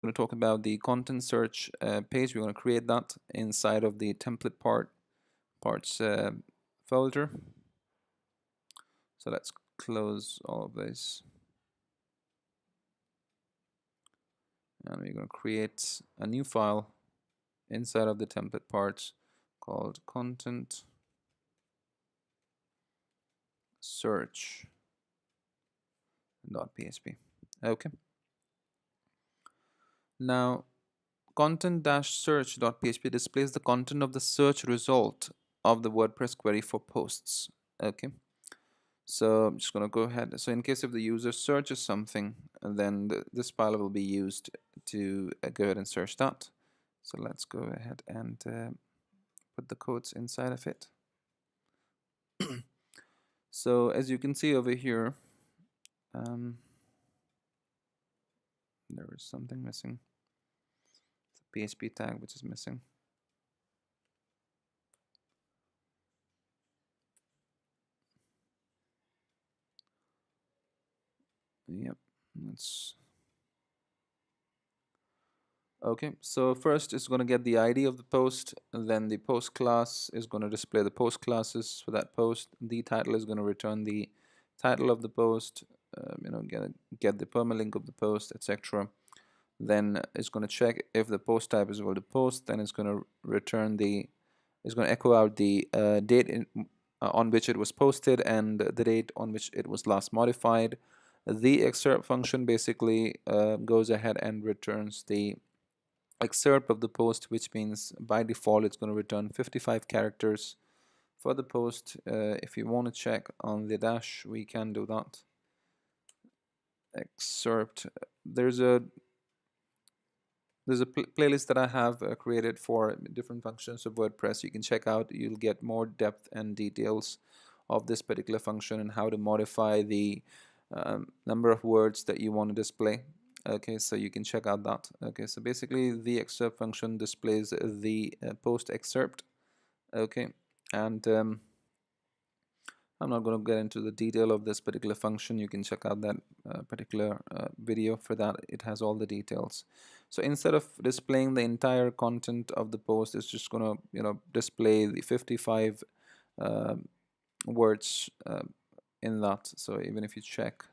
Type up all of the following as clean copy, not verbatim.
going to talk about the content search page. We're going to create that inside of the template parts folder. So let's close all of this. And we're going to create a new file inside of the template parts called content search.php. Okay. Now, content-search.php displays the content of the search result of the WordPress query for posts. Okay. So I'm just going to go ahead. So in case if the user searches something, then this file will be used to go ahead and search that. So let's go ahead and put the codes inside of it. So as you can see over here, there is something missing. It's a PHP tag which is missing. Yep, that's okay. So first it's going to get the ID of the post, and then the post class is going to display the post classes for that post. The title is going to return the title of the post, get the permalink of the post, etc. Then it's going to check if the post type is equal to post. Then it's going to return it's going to echo out the date on which it was posted and the date on which it was last modified. The excerpt function basically goes ahead and returns the excerpt of the post, which means by default it's going to return 55 characters for the post. If you want to check on the dash, we can do that. Excerpt. There's a playlist that I have created for different functions of WordPress. You can check out. You'll get more depth and details of this particular function and how to modify the number of words that you want to display. Okay, so you can check out that. Okay, so basically the excerpt function displays the post excerpt. Okay, and I'm not going to get into the detail of this particular function. You can check out that particular video for that. It has all the details. So instead of displaying the entire content of the post, it's just going to display the 55 words in that. So even if you check,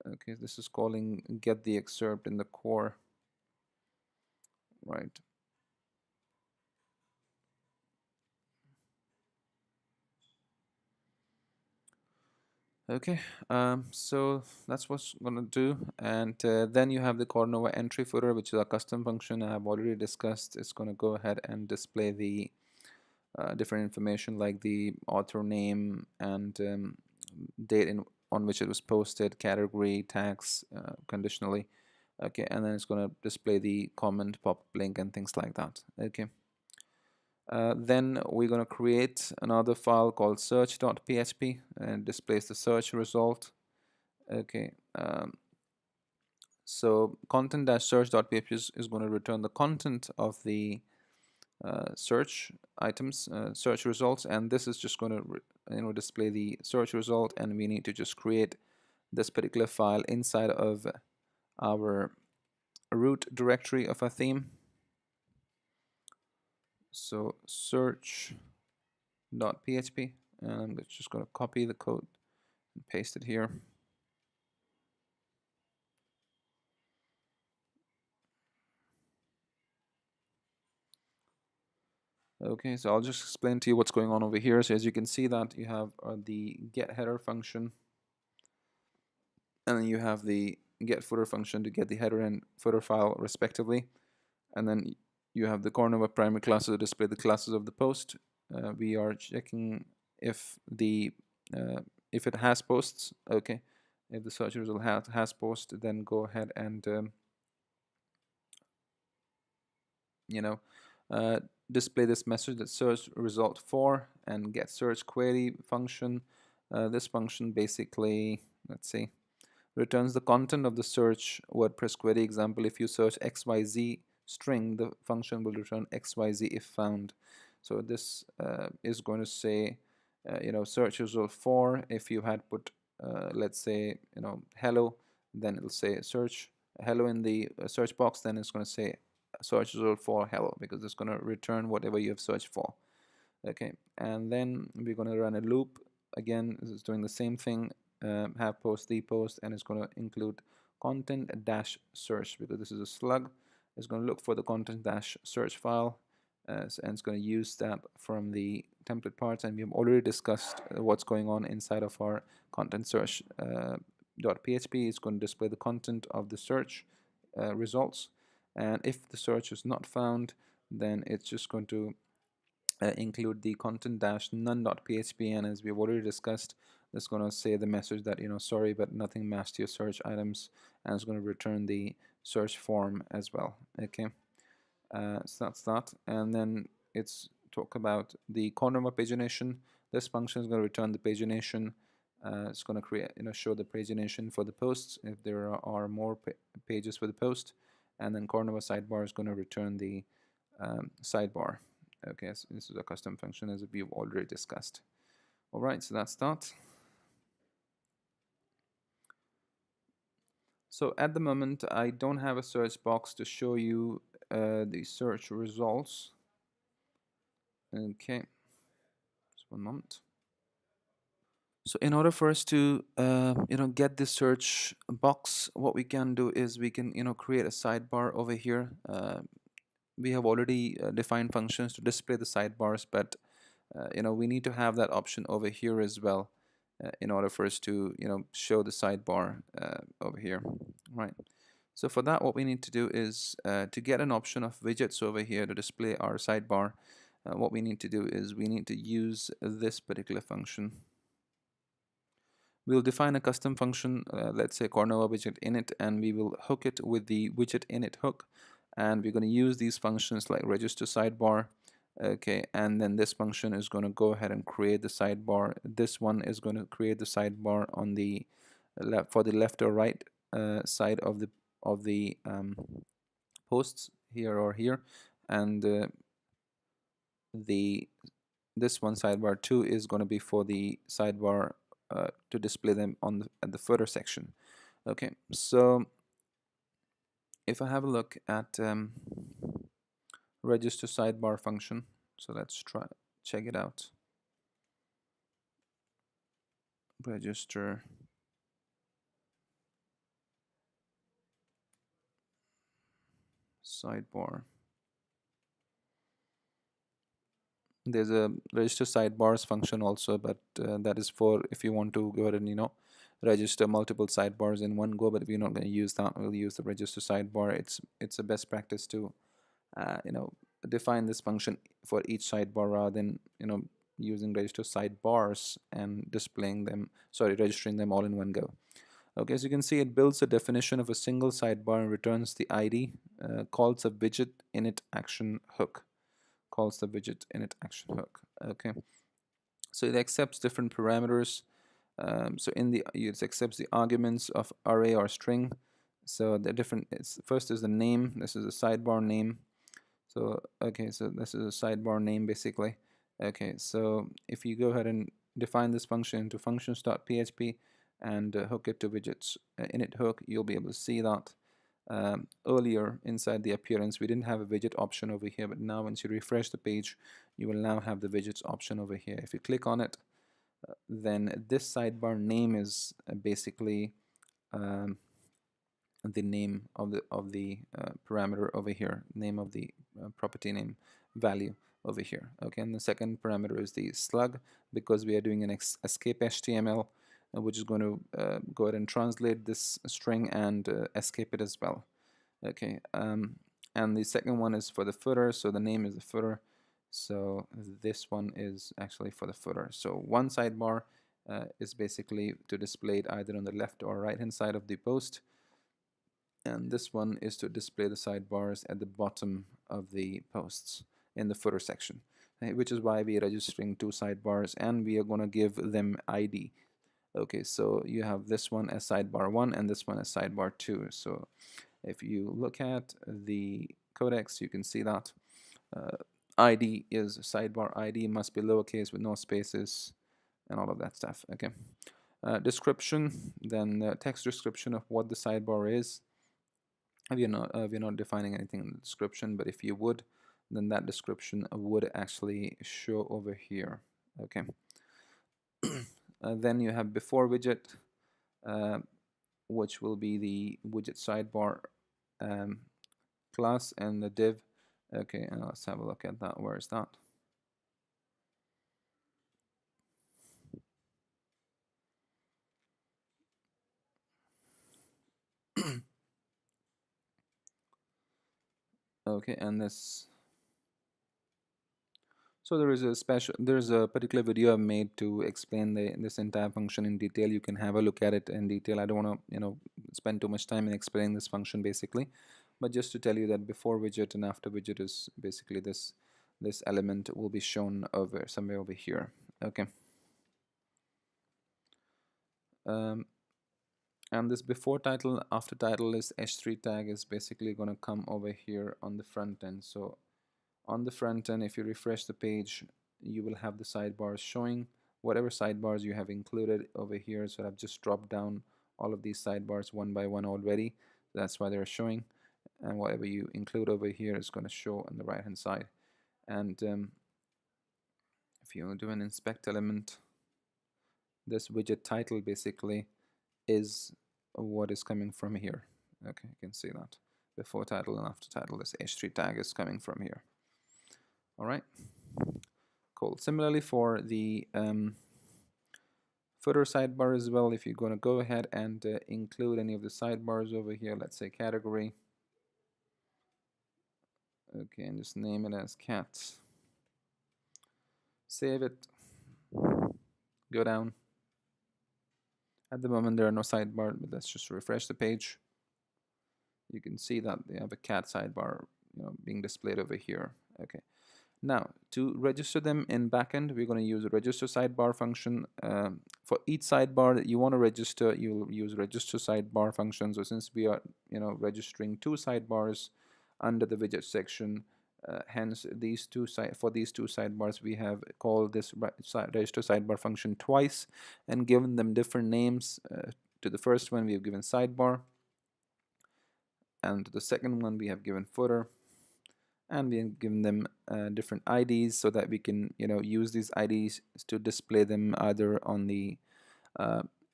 okay, this is calling get the excerpt in the core, right? Okay, so that's what's gonna do, and then you have the Cornova entry footer, which is a custom function I have already discussed. It's gonna go ahead and display the different information like the author name and date on which it was posted, category, tags, conditionally. Okay, and then it's gonna display the comment, pop-up link, and things like that. Okay. Then we're going to create another file called search.php and displays the search result. Okay, so content-search.php is going to return the content of the search items, search results, and this is just going to display the search result, and we need to just create this particular file inside of our root directory of a theme. So search.php, and I'm just going to copy the code and paste it here. Okay, so I'll just explain to you what's going on over here. So as you can see that you have the get header function, and then you have the get footer function to get the header and footer file respectively, and then you have the Cornova primary classes to display the classes of the post. We are checking if it has posts. Okay, if the search result has post, then go ahead and display this message that search result for and get search query function. This function basically, let's see, returns the content of the search WordPress query. Example, if you search XYZ string, the function will return XYZ if found. So this is going to say, search result for. If you had put, let's say, hello, then it'll say search hello in the search box, then it's going to say search result for hello, because it's going to return whatever you have searched for. Okay, and then we're going to run a loop. Again, this is doing the same thing, have post the post, and it's going to include content dash search, because this is a slug. It's going to look for the content dash search file, and it's going to use that from the template parts, and we have already discussed what's going on inside of our content search .php. It's going to display the content of the search results, and if the search is not found, then it's just going to include the content dash none.php, and as we've already discussed, it's going to say the message that, sorry, but nothing matched your search items, and it's going to return the search form as well. Okay, so that's that. And then it's talk about the corner pagination. This function is going to return the pagination. It's going to create, show the pagination for the posts if there are more pages for the post, and then corner sidebar is going to return the sidebar. Okay, so this is a custom function as we've already discussed. All right, so that's that. So at the moment, I don't have a search box to show you the search results. Okay, just one moment. So in order for us to get this search box, what we can do is we can create a sidebar over here. We have already defined functions to display the sidebars, but we need to have that option over here as well in order for us to show the sidebar over here, right? So for that, what we need to do is to get an option of widgets over here to display our sidebar. What we need to do is we need to use this particular function. We'll define a custom function, let's say corner widget init, and we will hook it with the widget init hook, and we're going to use these functions like register sidebar. Okay, and then this function is going to go ahead and create the sidebar. This one is going to create the sidebar on the left, for the left or right side of the posts here or here, and this one sidebar 2 is going to be for the sidebar to display them on at the footer section. Okay, so if I have a look at register sidebar function, so let's check it out. Register sidebar. There's a register sidebars function also, but that is for if you want to go ahead and register multiple sidebars in one go, but we're not going to use that. We'll use the register sidebar. It's a best practice to define this function for each sidebar rather than using register sidebars and displaying them, registering them all in one go. Okay, as you can see, it builds a definition of a single sidebar and returns the ID, calls a widget init action hook. Calls the widget init action hook. Okay, so it accepts different parameters. So it accepts the arguments of array or string. So the different, first is the name. This is a sidebar name. So okay, so this is a sidebar name basically. Okay, so if you go ahead and define this function into functions.php and hook it to widgets init hook, you'll be able to see that. Earlier inside the appearance we didn't have a widget option over here, but now once you refresh the page you will now have the widgets option over here. If you click on it, then this sidebar name is basically the name of the parameter over here, name of the property name value over here. Okay, and the second parameter is the slug, because we are doing an escape HTML, which is going to go ahead and translate this string and escape it as well. Okay, and the second one is for the footer, so the name is the footer, so this one is actually for the footer. So one sidebar is basically to display it either on the left or right hand side of the post, and this one is to display the sidebars at the bottom of the posts in the footer section, which is why we are registering two sidebars and we are going to give them ID. Okay, so you have this one as sidebar 1 and this one as sidebar 2. So if you look at the codex, you can see that ID is sidebar ID, must be lowercase with no spaces and all of that stuff. Okay, description, then text description of what the sidebar is. we're not defining anything in the description, but if you would, then that description would actually show over here. Okay. Then you have before widget, uh, which will be the widget sidebar um, class and the div. Okay, and let's have a look at that. Where is that? Okay, and this. So there's a particular video I've made to explain this entire function in detail. You can have a look at it in detail. I don't want to spend too much time in explaining this function basically, but just to tell you that before widget and after widget is basically this element will be shown over somewhere over here. Okay. Um, and this before title after title is h3 tag is basically going to come over here on the front end. So on the front end, if you refresh the page, you will have the sidebars showing whatever sidebars you have included over here. So I've just dropped down all of these sidebars one by one already. That's why they're showing, and whatever you include over here is going to show on the right hand side. And if you do an inspect element, this widget title basically is what is coming from here. Okay, you can see that before title and after title, this h3 tag is coming from here. All right, cool. Similarly for the footer sidebar as well, if you're going to go ahead and include any of the sidebars over here, let's say category. Okay, and just name it as cats. Save it. Go down. At the moment there are no sidebar, but let's just refresh the page. You can see that they have a cat sidebar, being displayed over here. Okay. Now, to register them in backend, we're going to use a register sidebar function. For each sidebar that you want to register, you'll use register sidebar function. So since we are, registering two sidebars under the widget section, hence for these two sidebars, we have called this register sidebar function twice and given them different names. To the first one, we have given sidebar, and to the second one, we have given footer. And we have given them different IDs so that we can use these IDs to display them either on the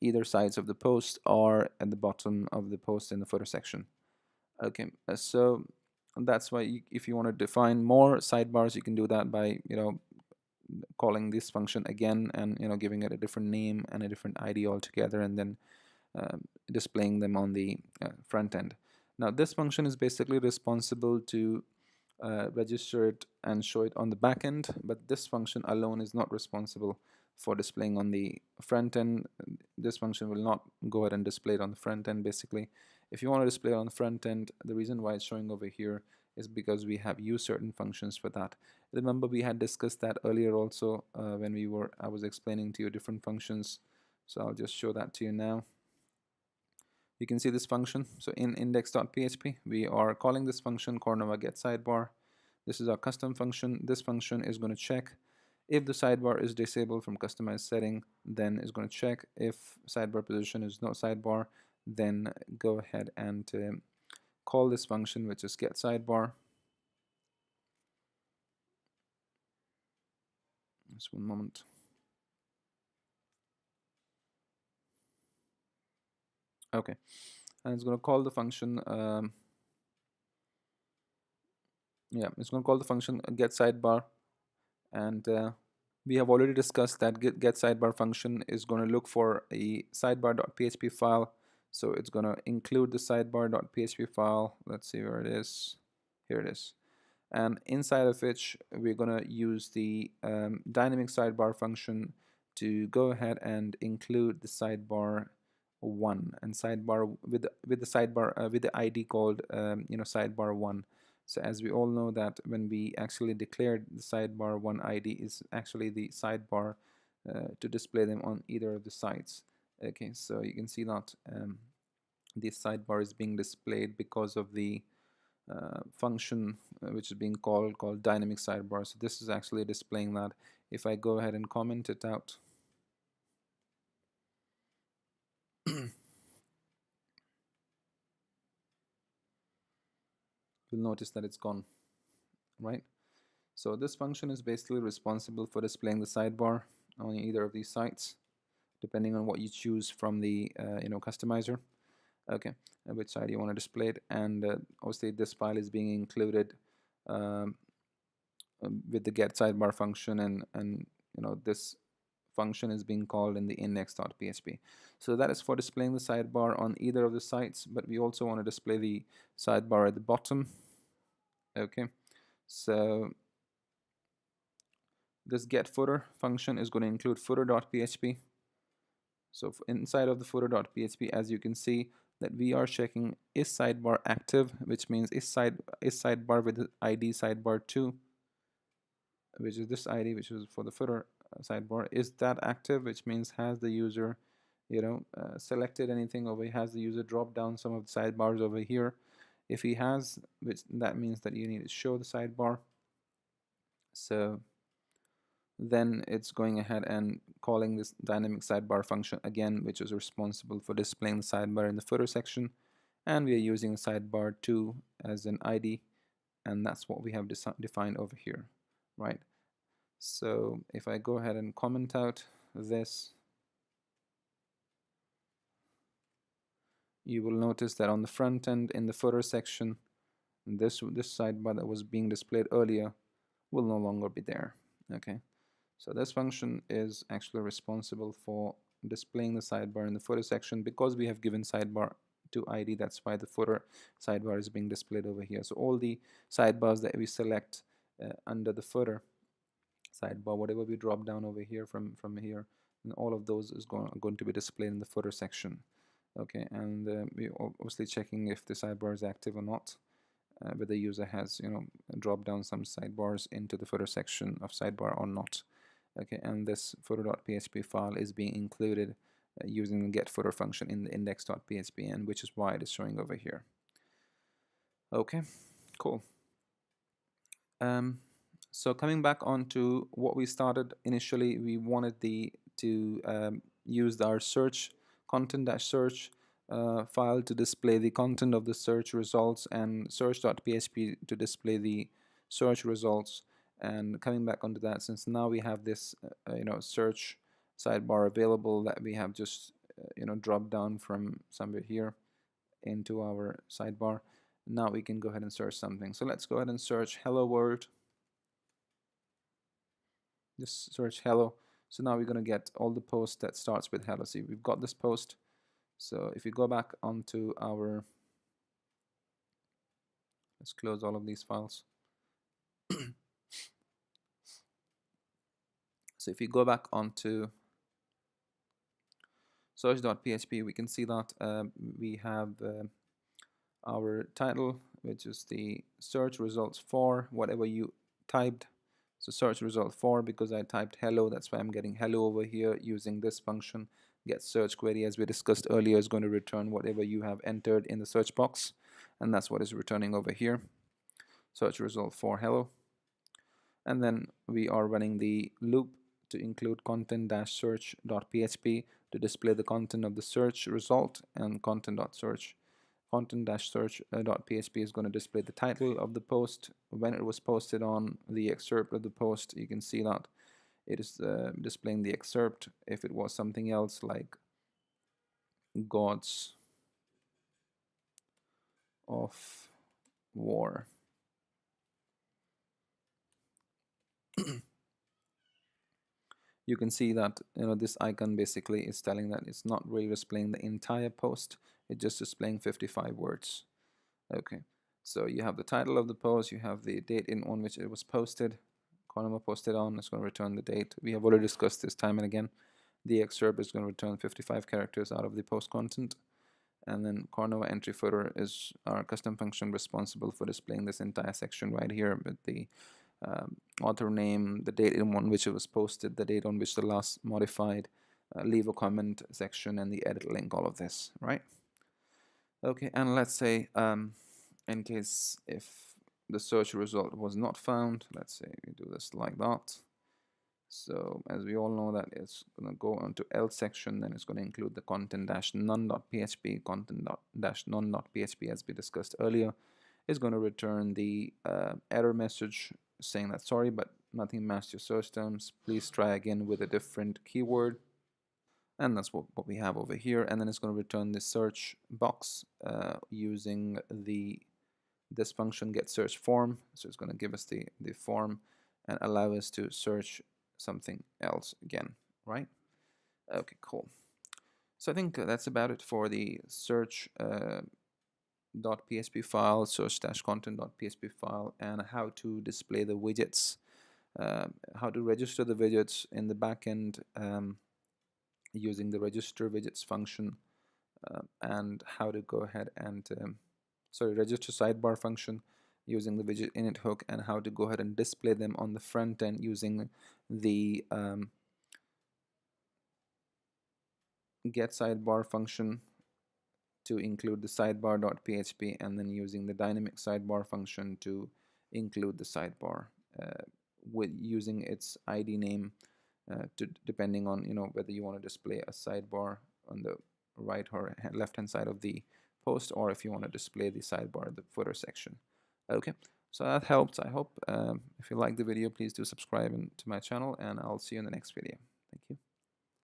either sides of the post or at the bottom of the post in the footer section. Okay, so that's why if you want to define more sidebars, you can do that by calling this function again and giving it a different name and a different ID altogether, and then displaying them on the front end. Now this function is basically responsible to register it and show it on the back end, but this function alone is not responsible for displaying on the front end. This function will not go ahead and display it on the front end. Basically, if you want to display it on the front end, the reason why it's showing over here is because we have used certain functions for that. Remember, we had discussed that earlier also when I was explaining to you different functions. So I'll just show that to you now. You can see this function. So in index.php, we are calling this function Cornova get sidebar. This is our custom function. This function is going to check if the sidebar is disabled from customized setting, then it's going to check if sidebar position is no sidebar, then go ahead and call this function, which is get sidebar. Just one moment. Okay, and it's going to call the function it's going to call the function get sidebar, and we have already discussed that get sidebar function is going to look for a sidebar.php file. So it's going to include the sidebar.php file. Let's see where it is. Here it is. And inside of which we're going to use the dynamic sidebar function to go ahead and include the sidebar 1 and sidebar with the sidebar with the ID called sidebar 1. So as we all know that when we actually declared the sidebar 1 ID is actually the sidebar to display them on either of the sides. Okay, so you can see that this sidebar is being displayed because of the function which is being called dynamic sidebar. So this is actually displaying that. If I go ahead and comment it out, you'll notice that it's gone, right? So this function is basically responsible for displaying the sidebar on either of these sites, depending on what you choose from the customizer. Okay, which side you want to display it, and obviously this file is being included um, with the get sidebar function, and this function is being called in the index.php. So that is for displaying the sidebar on either of the sites, but we also want to display the sidebar at the bottom. Okay, so this get footer function is going to include footer.php. So inside of the footer.php, as you can see, that we are checking is sidebar active, which means is sidebar with the ID sidebar2, which is this ID, which is for the footer sidebar. Is that active, which means has the user selected anything over, has the user dropped down some of the sidebars over here. If he has, which that means that you need to show the sidebar. So then it's going ahead and calling this dynamic sidebar function again, which is responsible for displaying the sidebar in the footer section, and we are using sidebar 2 as an ID, and that's what we have defined over here, right? So if I go ahead and comment out this, you will notice that on the front end in the footer section, this sidebar that was being displayed earlier will no longer be there. Okay, so this function is actually responsible for displaying the sidebar in the footer section because we have given sidebar to ID. That's why the footer sidebar is being displayed over here. So all the sidebars that we select under the footer sidebar, whatever we drop down over here from here, and all of those is going to be displayed in the footer section. Okay, and we obviously checking if the sidebar is active or not, whether the user has dropped down some sidebars into the footer section of sidebar or not. Okay, and this footer.php file is being included using the get footer function in the index.php, and which is why it is showing over here. Okay, cool. So coming back on to what we started initially, we wanted to use our search content-search file to display the content of the search results, and search.php to display the search results. And coming back onto that, since now we have this search sidebar available that we have just dropped down from somewhere here into our sidebar, now we can go ahead and search something. So let's go ahead and search hello world. Just search hello. So now we're going to get all the posts that starts with hello. See, we've got this post. So if you go back onto our, let's close all of these files. So if you go back onto search.php, we can see that we have our title, which is the search results for whatever you typed. So search result for, because I typed hello, that's why I'm getting hello over here using this function. Get search query, as we discussed earlier, is going to return whatever you have entered in the search box, and that's what is returning over here. Search result for hello. And then we are running the loop to include content-search.php to display the content of the search result, and content-search content-search.php is going to display the title of the post, when it was posted on, the excerpt of the post. You can see that it is displaying the excerpt. If it was something else like gods of war, you can see that this icon basically is telling that it's not really displaying the entire post, it's just displaying 55 words. Okay, so you have the title of the post, you have the date on which it was posted, column posted on, it's going to return the date. We have already discussed this time and again. The excerpt is going to return 55 characters out of the post content, and then Cornova entry footer is our custom function responsible for displaying this entire section right here with the author name, the date on which it was posted, the date on which the last modified, leave a comment section, and the edit link, all of this, right? Okay, and let's say in case if the search result was not found, let's say we do this like that. So as we all know that it's going to go onto else section, then it's going to include the content-none.php, content-none.php as we discussed earlier. is going to return the error message saying that sorry, but nothing matched your search terms. Please try again with a different keyword. And that's what we have over here. And then it's going to return the search box using this function get search form. So it's going to give us the form and allow us to search something else again, right? Okay, cool. So I think that's about it for the search .php file, search-content.php file, and how to display the widgets, how to register the widgets in the backend using the register widgets function, and how to go ahead and register sidebar function using the widget init hook, and how to go ahead and display them on the front end using the get sidebar function to include the sidebar.php, and then using the dynamic sidebar function to include the sidebar with using its ID name depending on whether you want to display a sidebar on the right or left hand side of the post, or if you want to display the sidebar in the footer section. Okay, so that helped, I hope. If you like the video, please do subscribe to my channel, and I'll see you in the next video. Thank you.